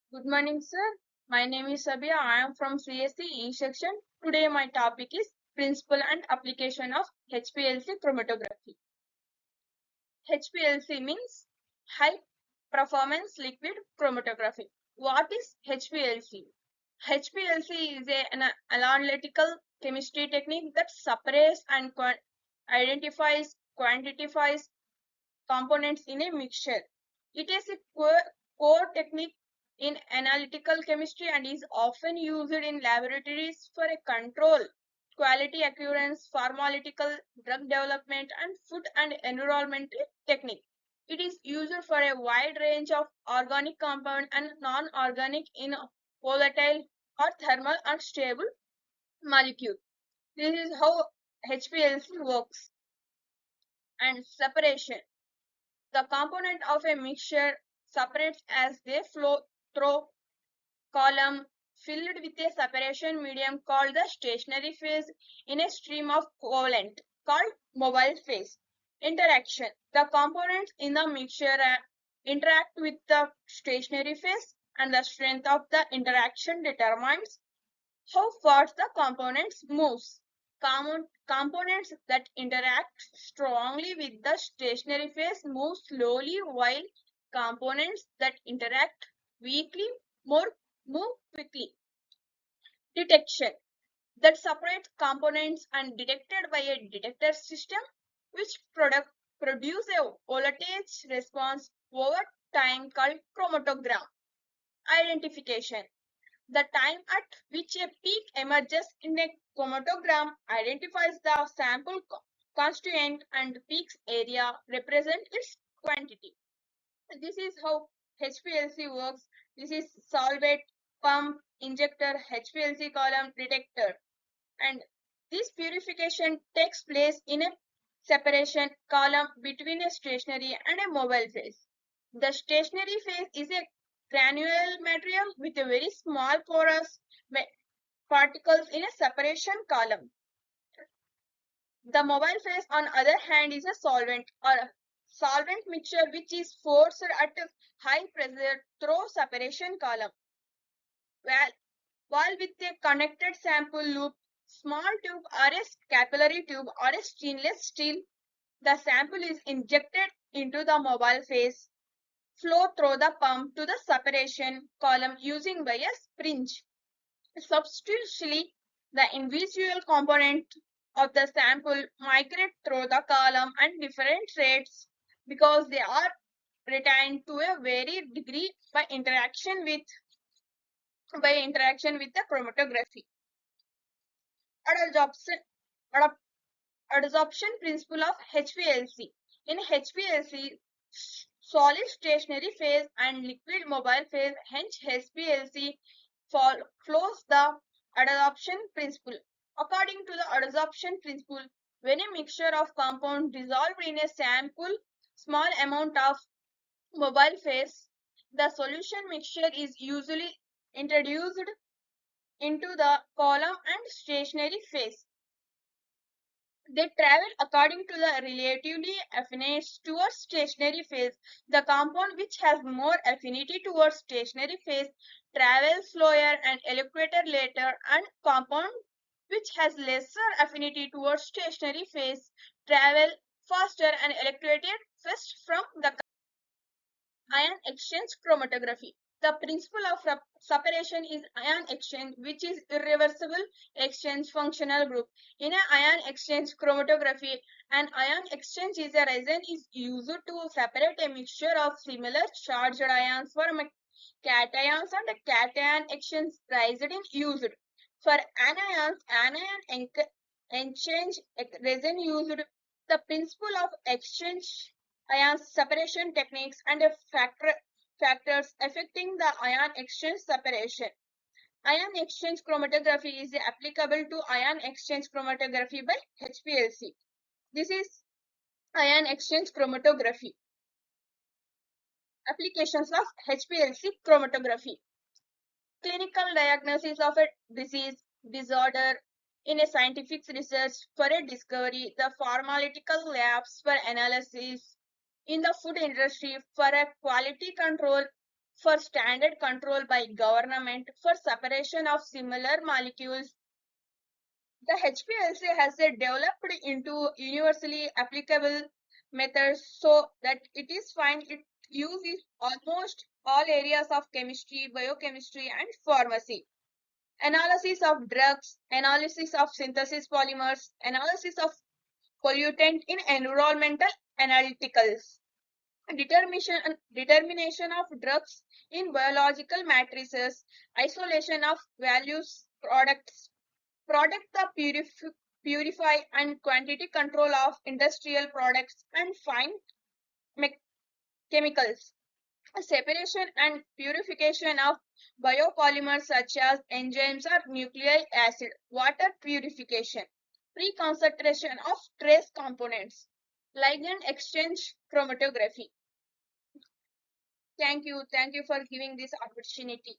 Good morning, sir. My name is Sabia. I am from CSC E section. Today, my topic is Principle and Application of HPLC Chromatography. HPLC means High Performance Liquid Chromatography. What is HPLC? HPLC is an analytical chemistry technique that separates and identifies, quantifies components in a mixture. It is a core technique in analytical chemistry and is often used in laboratories for a control, quality assurance, pharmaceutical drug development, and food and environmental technique. It is used for a wide range of organic compound and non-organic in volatile or thermal unstable molecule. This is how HPLC works. And separation. The component of a mixture separates as they flow through column filled with a separation medium called the stationary phase in a stream of covalent called mobile phase. Interaction. The components in the mixture interact with the stationary phase, and the strength of the interaction determines how fast the components moves. Components that interact strongly with the stationary phase move slowly, while components that interact weakly move quickly. Detection that separates components and detected by a detector system which produce a voltage response over time called chromatogram. Identification. The time at which a peak emerges in a chromatogram identifies the sample constituent, and peak's area represent its quantity. This is how HPLC works. This is solvent, pump, injector, HPLC column, detector. And this purification takes place in a separation column between a stationary and a mobile phase. The stationary phase is a granular material with a very small porous particles in a separation column. The mobile phase, on other hand, is a solvent or a solvent mixture which is forced at a high pressure through separation column. While with a connected sample loop, small tube or a capillary tube or a stainless steel, the sample is injected into the mobile phase, flow through the pump to the separation column using by a syringe. Substitutionally, the individual component of the sample migrate through the column at different rates because they are retained to a very degree by interaction with the chromatography. Adsorption, adsorption principle of HPLC. In HPLC, solid stationary phase and liquid mobile phase, hence HPLC follows the adsorption principle. According to the adsorption principle, when a mixture of compounds dissolved in a sample small amount of mobile phase, the solution mixture is usually introduced into the column and stationary phase. They travel according to the relatively affinity towards stationary phase. The compound which has more affinity towards stationary phase travels slower and evaporates later, and compound which has lesser affinity towards stationary phase travel faster and evaporated first from the ion exchange chromatography. The principle of separation is ion exchange, which is irreversible exchange functional group. In an ion exchange chromatography, an ion exchange is a resin is used to separate a mixture of similar charged ions for cations, and a cation exchange resin used. For anions, anion exchange resin used. The principle of exchange ion separation techniques and factors affecting the ion exchange separation. Ion exchange chromatography is applicable to ion exchange chromatography by HPLC. This is ion exchange chromatography. Applications of HPLC chromatography. Clinical diagnosis of a disease, disorder in a scientific research for a discovery, the pharmaceutical labs for analysis, in the food industry for a quality control, for standard control by government for separation of similar molecules. The HPLC has developed into universally applicable methods so that it is fine. It uses almost all areas of chemistry, biochemistry, and pharmacy. Analysis of drugs, analysis of synthesis polymers, analysis of pollutant in environmental analyticals, determination of drugs in biological matrices, isolation of values products, product the purify and quantity control of industrial products and fine chemicals, separation and purification of biopolymers such as enzymes or nucleic acid, water purification, pre-concentration of trace components, ligand exchange chromatography. Thank you for giving this opportunity.